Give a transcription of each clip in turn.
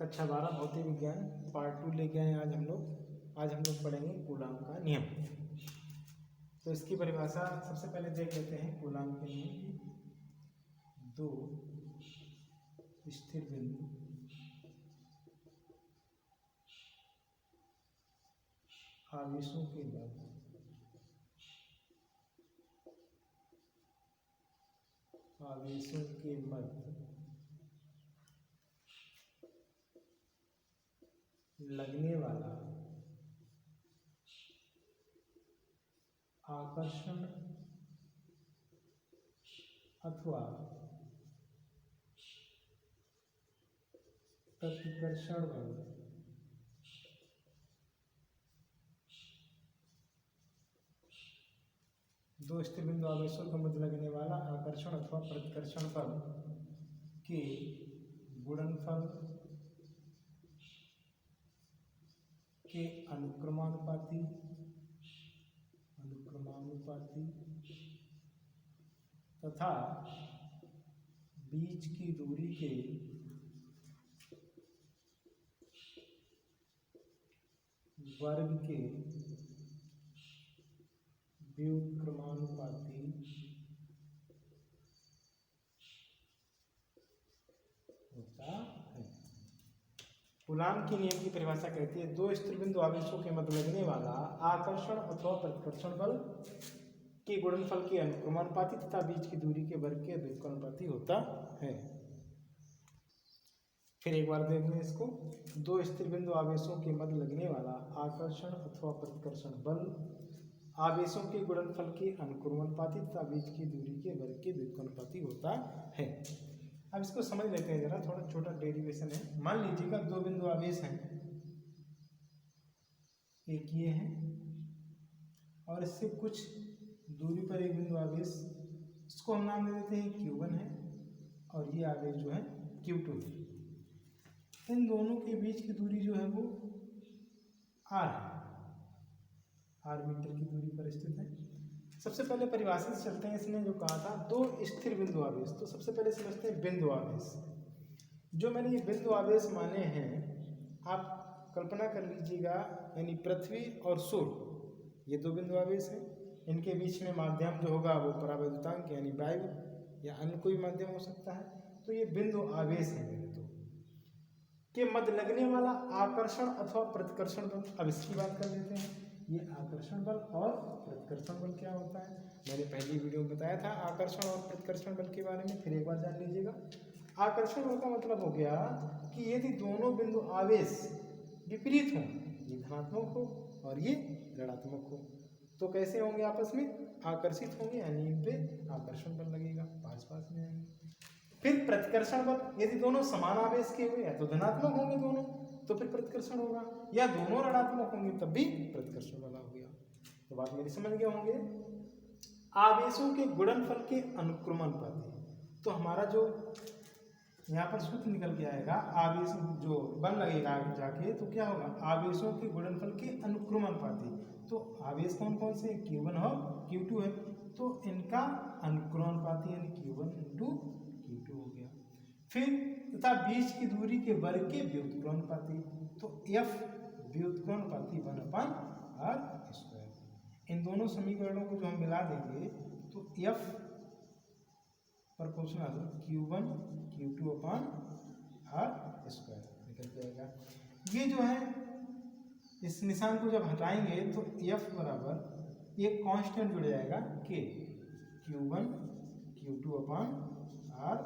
कक्षा 12 भौतिक विज्ञान पार्ट 2 लेके आए आज हम लोग पढ़ेंगे कूलाम का नियम। तो इसकी परिभाषा सबसे पहले देख लेते हैं। कूलाम के नियम की दो स्थिर बिंदु आवेशों के मध्य लगने वाला आकर्षण अथवा प्रतिकर्षण बल दो स्थिर बिंदु आवेशों के मध्य लगने वाला आकर्षण अथवा प्रतिकर्षण बल के गुणनफल के अनुक्रमानुपाती तथा बीच की दूरी के वर्ग के व्युत्क्रमानुपाती होता है। कूलाम के नियम की परिभाषा कहती है दो स्थिर बिंदु आवेशों के मध्य लगने वाला आकर्षण अथवा प्रतिकर्षण बल के गुणनफल के अनुक्रमानुपाती तथा बीच की दूरी के वर्ग के व्युत्क्रमानुपाती होता है। फिर एक बार देख लें इसको। दो स्थिर बिंदु आवेशों के मध्य लगने वाला आकर्षण अथवा प्रतिकर्षण बल आवेशों के गुणनफल के अनुक्रमानुपाती तथा बीच की दूरी के वर्ग के व्युत्क्रमानुपाती होता है। अब इसको समझ लेते हैं जरा, थोड़ा छोटा डेरिवेशन है। मान लीजिएगा दो बिंदु आवेश हैं, एक ये है और इससे कुछ दूरी पर एक बिंदु आवेश, इसको हम नाम दे देते हैं Q1 है और ये आवेश जो है Q2 है। इन दोनों के बीच की दूरी जो है वो R है, R मीटर की दूरी पर स्थित है। सबसे पहले परिभाषा से चलते हैं। इसने जो कहा था दो स्थिर बिंदु आवेश, तो सबसे पहले समझते हैं बिंदु आवेश। जो मैंने ये बिंदु आवेश माने हैं, आप कल्पना कर लीजिएगा, यानी पृथ्वी और सूर्य ये दो बिंदु आवेश हैं। इनके बीच में माध्यम जो होगा वो परावैद्युतांक यानी वायु या अन्य कोई माध्यम हो सकता है। तो ये बिंदु आवेश है मेरे तो के मध्य लगने वाला आकर्षण अथवा प्रतिकर्षण बल। अब इसकी बात कर लेते हैं। ये आकर्षण बल और प्रतिकर्षण बल क्या होता है, मैंने पहली वीडियो में बताया था आकर्षण और प्रतिकर्षण बल के बारे में, फिर एक बार जान लीजिएगा। आकर्षण बल का मतलब हो गया कि यदि दोनों बिंदु आवेश विपरीत हों, ये धनात्मक हो और ये ऋणात्मक हो, तो कैसे होंगे, आपस में आकर्षित होंगे, यानी इन पे आकर्षण बल लगेगा, पास पास में आएंगे। फिर प्रतिकर्षण बल, यदि दोनों समान आवेश के हुए या तो धनात्मक होंगे दोनों तो फिर प्रतिकर्षण होगा, या दोनों ऋणात्मक होंगे तब भी प्रतिकर्षण वाला हो गया। तो बात मेरी समझ गए होंगे। आवेशों के गुणनफल के अनुक्रमानुपाती, तो हमारा जो यहाँ पर सूत्र निकल के आएगा, आवेश जो बल लगेगा आगे जाके तो क्या होगा, आवेशों के गुणनफल के अनुक्रमानुपाती। तो आवेश कौन कौन से, Q1 और Q2 है, तो इनका अनुक्रमानुपाती यानी Q1 × Q2 हो गया। फिर तथा बीच की दूरी के वर्ग के व्युत्क्रमानुपाती, तो F व्युत्क्रमानुपाती 1/r²। इन दोनों समीकरणों को जो हम मिला देंगे तो F प्रोपोर्शनल Q1 Q2/r² निकल जाएगा। ये जो है इस निशान को जब हटाएंगे तो F बराबर एक कांस्टेंट जुड़ जाएगा K Q1 Q2/r²।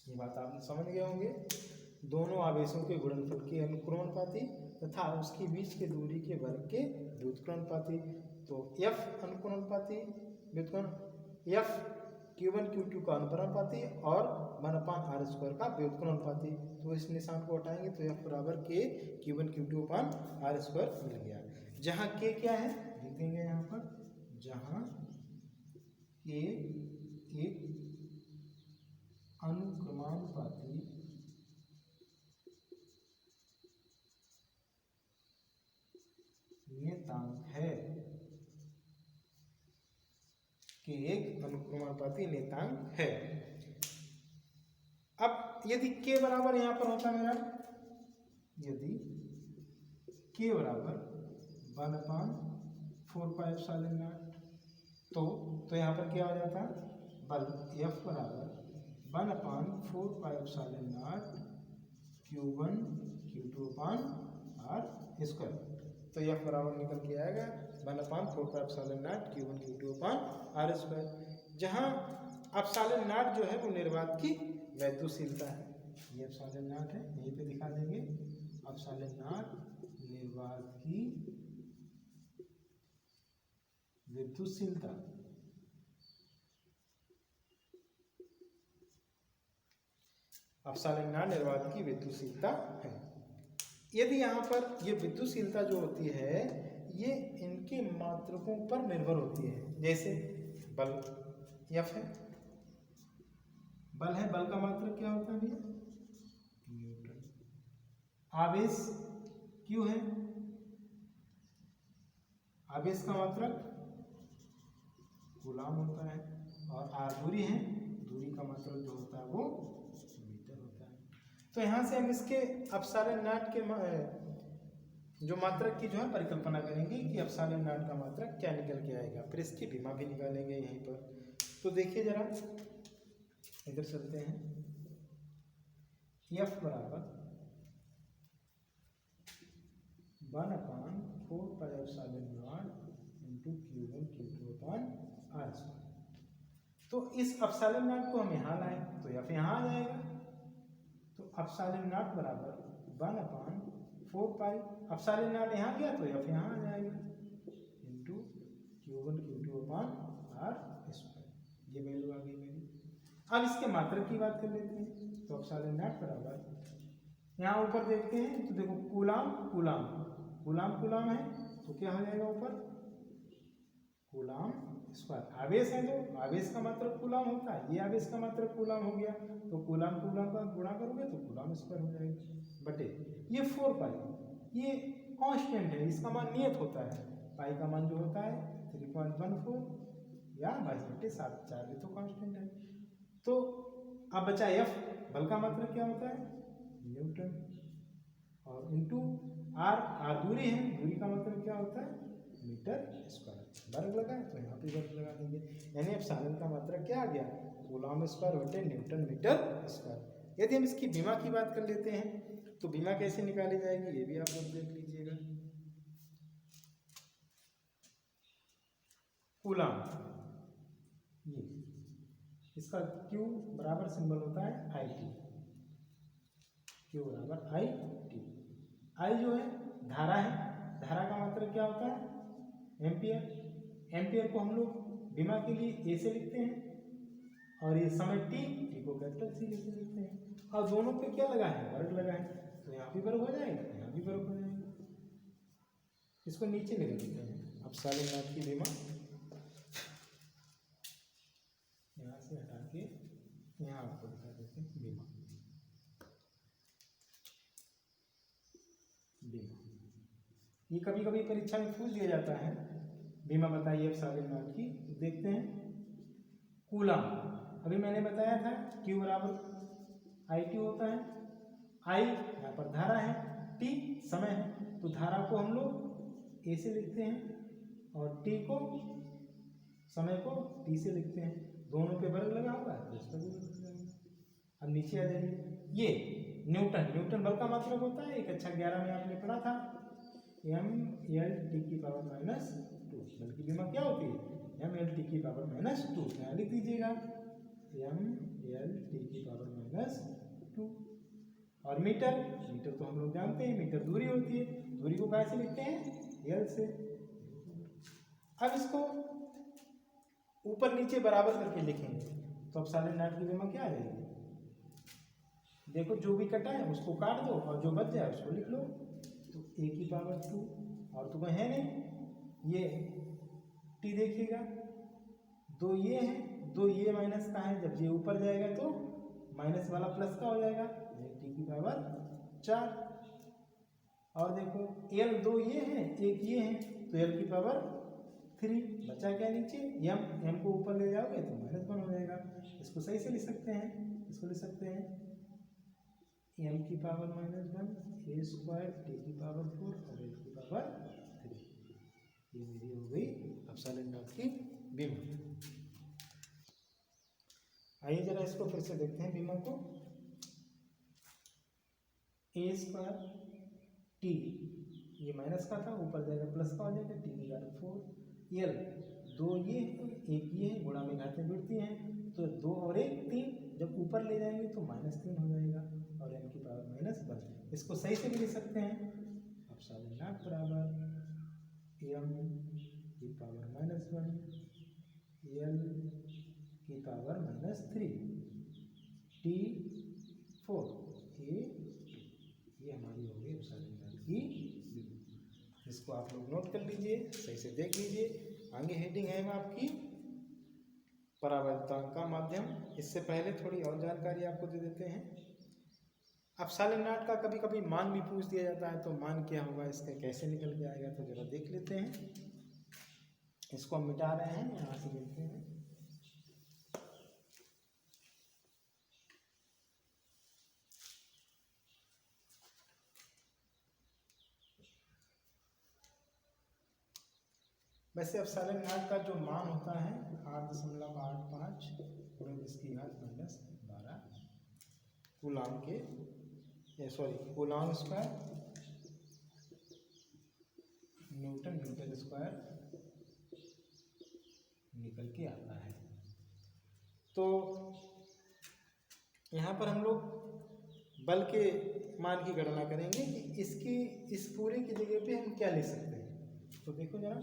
ये बात आप समझ गए होंगे। दोनों आवेशों के गुणनफल के अनुक्रमानुपाती तथा उसकी बीच के दूरी के वर्ग के व्युत्क्रमानुपाती। तो F अनुक्रमानुपाती F Q1 Q2 का अनुक्रमानुपाती और 1/r² का व्युत्क्रमानुपाती। तो इस निशान को हटाएंगे तो F बराबर K Q1 Q2/r² मिल गया। जहाँ K क्या है लिखेंगे यहाँ पर, जहाँ K एक अनुक्रमानुपाती नियतांक है, कि एक अनुक्रमानुपाती नियतांक है। अब यदि के बराबर यहाँ पर होता मेरा, यदि के बराबर 1/4πε0 तो यहाँ पर क्या हो जाता, बल F बराबर 1/4πε0 Q1 Q2/r²। तो F बराबर निकल के आएगा 1/4πε0 Q1 Q2/r², जहाँ एप्सिलॉन नॉट जो है वो निर्वात की वैद्युशीलता है। ये एप्सिलॉन नॉट है, यहीं पे दिखा देंगे। एप्सिलॉन नॉट निर्वात की वैद्युशीलता। एप्सिलॉन नॉट निर्वात की वैद्युशीलता है। यदि यहाँ पर ये विद्युशीलता जो होती है ये इनके मात्रकों पर निर्भर होती है। जैसे बल F है, बल है, बल का मात्रक क्या होता है भैया, न्यूटन। आवेश Q है, आवेश का मात्रक कूलाम होता है। और r दूरी है, दूरी का मात्रक जो होता है वो मीटर होता है। तो यहाँ से हम इसके एप्सिलॉन नॉट के जो मात्रक की जो है परिकल्पना करेंगे कि एप्सिलॉन नॉट का मात्रक क्या निकल के आएगा, फिर इसकी विमा भी निकालेंगे यहीं पर। तो देखिए जरा, इधर चलते हैं। F बराबर 1/4πε0 इंटू Q1 Q2/r²। तो इस एप्सिलॉन नॉट को हम यहाँ लाए तो F यहाँ आ जाएगा। तो एप्सिलॉन नॉट बराबर 1/4π, एप्सिलॉन नॉट यहाँ गया तो F यहाँ आ जाएगा इंटू Q1 Q2/r²। ये वैल्यू आ गई मेरी। अब इसके मात्रक की बात कर लेते हैं। तो एप्सिलॉन नॉट बराबर, यहाँ ऊपर देखते हैं तो देखो कूलाम कूलाम कूलाम कूलाम है तो क्या हो जाएगा ऊपर, कूलाम स्क्वायर। आवेश है तो आवेश का मात्रक कूलाम होता है, ये आवेश का मात्रक कूलाम हो गया तो कूलाम कूलाम का गुणा करोगे तो कूलाम स्क्वायर हो जाएगा बटे ये 4π। ये कांस्टेंट है, इसका मान नियत होता है। पाई का मान जो होता है 3.14 या 22/7, ये तो कांस्टेंट है। तो अब बचा F, बल का मात्रक क्या होता है, न्यूटन। और इंटू r, r दूरी है, दूरी का मतलब क्या होता है, मीटर स्क्वायर। वर्ग लगा है तो यहाँ पे वर्ग लगा देंगे, यानी एप्सिलॉन का मात्रक क्या आ गया, कूलम स्क्वायर बटे न्यूटन मीटर स्क्वायर। यदि हम इसकी विमा की बात कर लेते हैं तो विमा कैसे निकाली जाएगी ये भी आप लोग देख लीजिएगा। कूलम, ये इसका Q बराबर सिंबल होता है IT, Q बराबर IT। I जो है धारा है, धारा का मात्रक क्या होता है, एम्पियर। एम्पियर को हम लोग विमा के लिए A से लिखते हैं और ये समय T को कैपिटल C से लिखते हैं। और दोनों पे क्या लगा है, वर्ग लगा है तो यहाँ भी वर्ग हो जाएगा, यहाँ भी वर्ग हो जाएगा। इसको नीचे ले लेते हैं एप्सिलॉन नॉट की विमा, यहाँ से हटा के यहाँ आपको दिखा देते हैं विमा। ये कभी कभी परीक्षा में पूछ दिया जाता है, विमा बताइए एप्सिलॉन नॉट की। तो देखते हैं कूलम, अभी मैंने बताया था Q बराबर IT होता है। I यहाँ पर धारा है, T समय है, तो धारा को हम लोग A से लिखते हैं और T को, समय को T से लिखते हैं। दोनों पे वर्ग लगा होगा तो इस पर भी वर्ग लगाएंगे। अब नीचे आ जाइए, ये न्यूटन, न्यूटन बल का मात्रक होता है। 1/11 में आपने पढ़ा था mL/T⁻²। बल की विमा क्या होती है, mL/T⁻²। यहाँ लिख दीजिएगा mL/T⁻²। और मीटर, मीटर तो हम लोग जानते हैं, मीटर दूरी होती है। दूरी को कैसे लिखते हैं, L से। अब इसको ऊपर नीचे बराबर करके लिखेंगे तो एप्सिलॉन नॉट की विमा क्या आ जाएगी, देखो जो भी कटा है उसको काट दो और जो बच जाए उसको लिख लो। तो A⁻², और तो कोई है नहीं, ये T देखिएगा, दो ये है, दो ये माइनस का है, जब ये ऊपर जाएगा तो माइनस वाला प्लस का हो जाएगा, T⁴। और देखो L, दो ये है एक ये है तो L⁻3 बचा क्या नीचे, m को ऊपर ले जाओगे तो -1 हो जाएगा। इसको सही से लिख सकते हैं, इसको लिख सकते हैं m की पावर -1 a स्क्वायर t की पावर 4 और l की पावर 3। ये मेरी हो गई एप्सिलॉन नॉट की विमा। आइए जरा इसको फिर से देखते हैं विमा को। a स्क्वायर t, ये माइनस का था, ऊपर जाएगा प्लस का हो जाएगा, t की पावर 4 l, दो ये एक ये है, गुणा में घातें जुड़ती हैं तो 2 और 1 3, जब ऊपर ले जाएंगे तो -3 हो जाएगा और m की पावर -1। इसको सही से भी लिख सकते हैं, एप्सिलॉन नॉट बराबर m की पावर -1 l की पावर -3 t 4 a, ये हमारी हो गई एप्सिलॉन नॉट की विमा। इसको आप लोग नोट कर लीजिए, सही से देख लीजिए। आगे हेडिंग है आपकी परावैद्युतांक का माध्यम। इससे पहले थोड़ी और जानकारी आपको दे देते हैं। एप्सिलॉन नॉट का कभी कभी मान भी पूछ दिया जाता है, तो मान क्या होगा, इसका कैसे निकल के आएगा, तो जरा देख लेते हैं। इसको हम मिटा रहे हैं, यहाँ से देखते हैं। वैसे एप्सिलॉन नॉट का जो मान होता है 8.85 × 10⁻12 कूलाम के coulomb square newton metre square निकल के आता है। तो यहाँ पर हम लोग बल के मान की गणना करेंगे कि इसकी इस पूरे की जगह पे हम क्या ले सकते हैं। तो देखो जरा,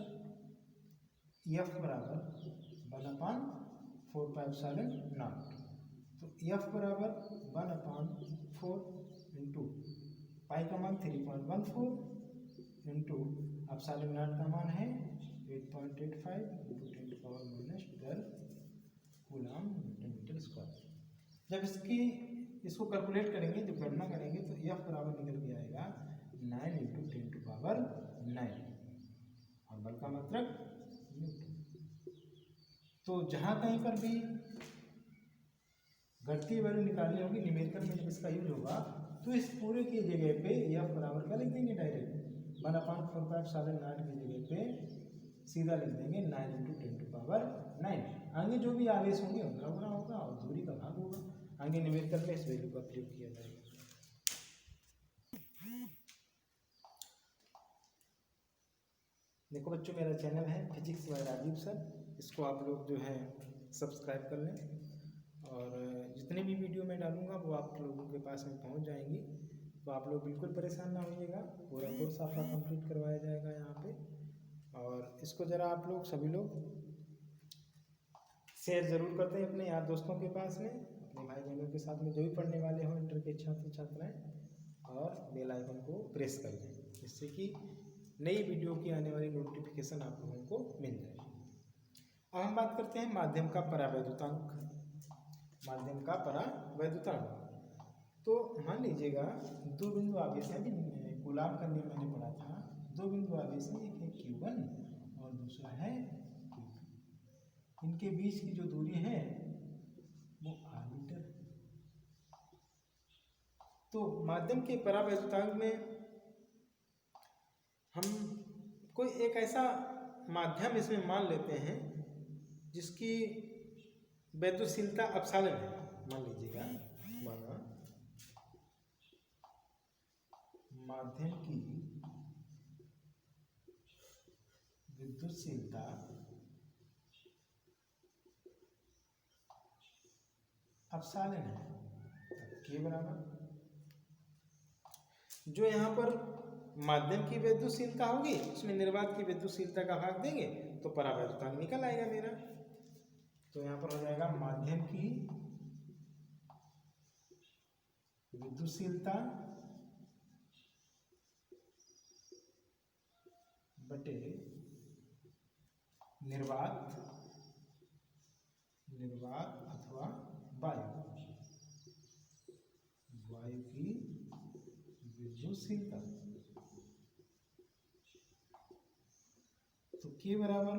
F बराबर 1/4πε0, तो F बराबर 1/4 इंटू पाई का मान 3.14 इंटू एप्सिलॉन नॉट का मान है 8.85 into 10⁻12 coulomb newton metre square. जब इसको कैलकुलेट करेंगे, जब गणना करेंगे तो F बराबर निकल के आएगा 9 इंटू 10⁻9 और बल का मतलब न्यूटन। तो जहाँ कहीं पर भी घटती वैल्यू निकालनी होगी, न्यूमेरिकल में जब इसका यूज होगा, तो इस पूरे की जगह पे F बराबर क्या लिख देंगे, डायरेक्ट 1/4πε0 की जगह पे सीधा लिख देंगे 9 इंटू 10⁻9। आगे जो भी आवेश होंगे उनका गुणा होगा और दूरी का भाग होगा। आगे न्यूमेरिकल में इस वैल्यू का प्रयोग किया जाएगा। देखो बच्चों, मेरा चैनल है फिजिक्स बाय राजीव सर, इसको आप लोग जो है सब्सक्राइब कर लें और जितने भी वीडियो मैं डालूंगा वो आप लोगों के पास में पहुंच जाएंगी। तो आप लोग बिल्कुल परेशान ना होइएगा, पूरा कोर्स आपका कंप्लीट करवाया जाएगा यहाँ पे। और इसको ज़रा आप लोग सभी लोग शेयर ज़रूर करते हैं अपने यार दोस्तों के पास में, अपने भाई बहनों के साथ में, जो भी पढ़ने वाले हों इंटर के छात्र छात्राएँ, और बेल आइकन को प्रेस कर दें, जिससे कि नई वीडियो की आने वाली नोटिफिकेशन आप लोगों को मिल जाए। अब हम बात करते हैं माध्यम का परावैद्युतांक। माध्यम का परावैद्युतांक, तो मान लीजिएगा दो बिंदु आवेश हैं, कूलाम का नियम मैंने पढ़ा था, दो बिंदु आवेश हैं, एक है Q1 और दूसरा है Q2। इनके बीच की जो दूरी है वो r मीटर। तो माध्यम के परावैद्युतांक में हम कोई एक ऐसा माध्यम इसमें मान लेते हैं जिसकी वैद्युतशीलता एप्सिलॉन है। मान लीजिएगा, माना माध्यम की विद्युतशीलता एप्सिलॉन है, के बराबर जो यहाँ पर माध्यम की वैद्युतशीलता होगी उसमें निर्वात की वैद्युतशीलता का भाग देंगे तो परावैद्युतांक निकल आएगा मेरा। तो यहाँ पर हो जाएगा माध्यम की विद्युतशीलता बटे निर्वात अथवा वायु की विद्युतशीलता। तो के बराबर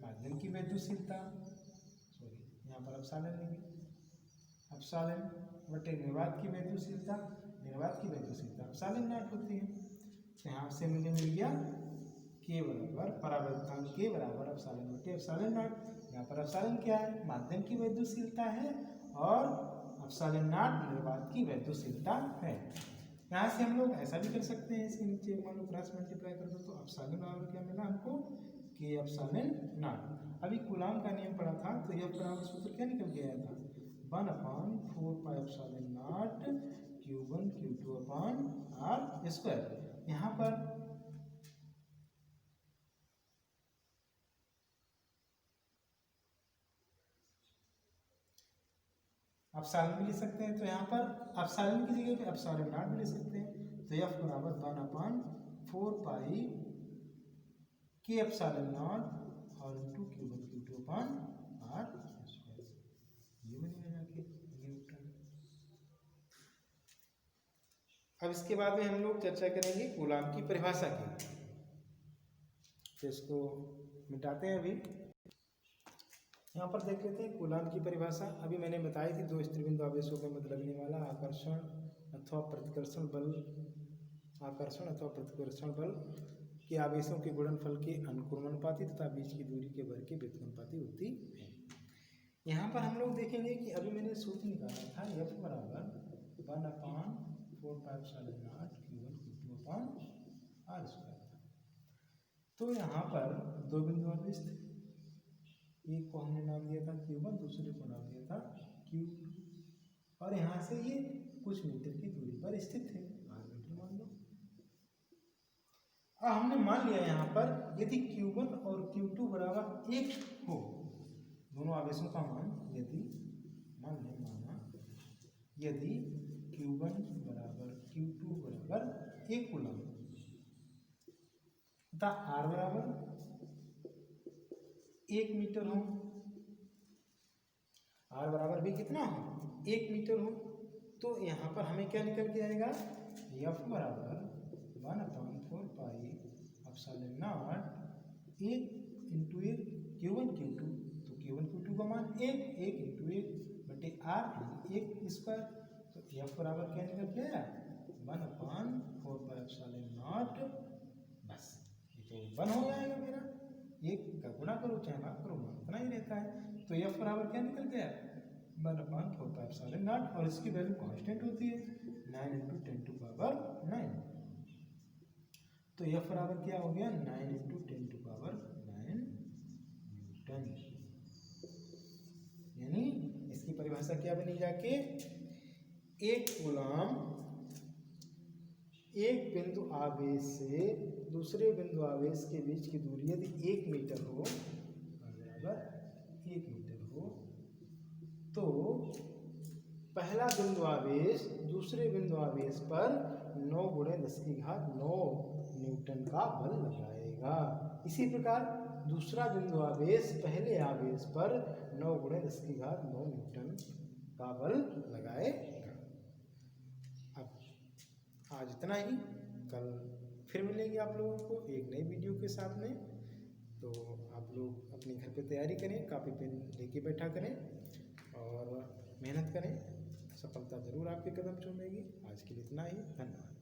माध्यम की वैद्युतशीलता, यहाँ पर एप्सिलॉन लेंगे, एप्सिलॉन बटे निर्वात की वैद्युतशीलता। निर्वात की वैद्युशीलता एप्सिलॉन नॉट होती है। तो यहाँ से मुझे मिल गया के बराबर परावर्तन के बराबर एप्सिलॉन बटे एप्सिलॉन नॉट। यहाँ पर एप्सिलॉन क्या है, माध्यम की वैद्युशीलता है, और एप्सिलॉन नॉट निर्वात की वैद्युशीलता है। यहाँ से हम लोग ऐसा भी कर सकते हैं, इसके नीचे मान लो क्रॉस मल्टीप्लाई कर दो तो एप्सिलॉन बराबर क्या मिला हमको, के एप्सिलॉन नॉट। अभी कूलॉम का नियम पढ़ा था तो यह बराबर सूत्र क्या निकल के आया था, 1/4 pi epsilon not Q1 Q2 upon R square. यहाँ पर एप्सिलॉन भी ले सकते हैं, तो यहाँ पर एप्सिलॉन की जगह पे एप्सिलॉन नॉट भी ले सकते हैं। तो F बराबर 1/4 पाई के एप्सिलॉन नॉट और into Q1 Q2 upon R square, ये बनेगा जाके न्यूटन। अब इसके बाद में हम लोग चर्चा करेंगे कूलॉम की परिभाषा की। तो इसको मिटाते हैं। अभी यहाँ पर देख लेते हैं कूलॉम की परिभाषा। अभी मैंने बताई थी दो स्थिर बिंदु आवेशों के मध्य लगने वाला आकर्षण अथवा प्रतिकर्षण बल, आकर्षण अथवा प्रतिकर्षण बल के आवेशों के गुणनफल के अनुक्रमानुपाती तथा बीच की दूरी के वर्ग के व्युत्क्रमानुपाती होती है। यहाँ पर हम लोग देखेंगे कि अभी मैंने सूत्र निकाला था F बराबर 1/4 pi epsilon not Q1 Q2 upon R square. तो यहाँ पर दो बिंदु आवेश थे, एक को हमने नाम दिया था Q1, दूसरे को नाम दिया था Q2, और यहाँ से ये कुछ मीटर की दूरी पर स्थित थे, 8 मीटर मान लो। अब हमने मान लिया यहाँ पर यदि Q1 और Q2 बराबर 1 हो, दोनों आवेशों का मान यदि माना यदि Q1 बराबर Q2 बराबर 1 कूलम तथा R बराबर 1 मीटर हो, R बराबर भी कितना हो, 1 मीटर हो, तो यहाँ पर हमें क्या निकल के आएगा, F बराबर 1/4 pi epsilon not 1 into 1 Q1 Q2, तो Q1 Q2 का मान 1 इंटू 1 बटे R 1 स्क्वायर। तो F बराबर क्या निकल के आया, 1/4 पाई एप्सिलॉन नॉट, बस ये तो 1 हो जाएगा मेरा, 1 का गुणा करो चाहे भाग करो मान उतना ही रहता है। तो F बराबर क्या निकल गया, 1/4 पाई एप्सिलॉन नॉट, और इसकी वैल्यू कांस्टेंट होती है 9 इंटू 10⁹। तो F बराबर क्या हो गया, 9 इंटू 10⁹ न्यूटन। यानी इसकी परिभाषा क्या बनी जाके, एक कूलॉम एक बिंदु आवेश से दूसरे बिंदु आवेश के बीच की दूरी यदि 1 मीटर हो, बराबर 1 मीटर हो, तो पहला बिंदु आवेश दूसरे बिंदु आवेश पर 9 × 10⁹ न्यूटन का बल लगाएगा। इसी प्रकार दूसरा बिंदु आवेश पहले आवेश पर 9 × 10⁹ न्यूटन का बल लगाएगा। अब आज इतना ही, कल फिर मिलेंगे आप लोगों को एक नई वीडियो के साथ में। तो आप लोग अपने घर पे तैयारी करें, कापी पेन लेके बैठा करें और मेहनत करें, सफलता ज़रूर आपके कदम चूमेगी। आज के लिए इतना ही, धन्यवाद।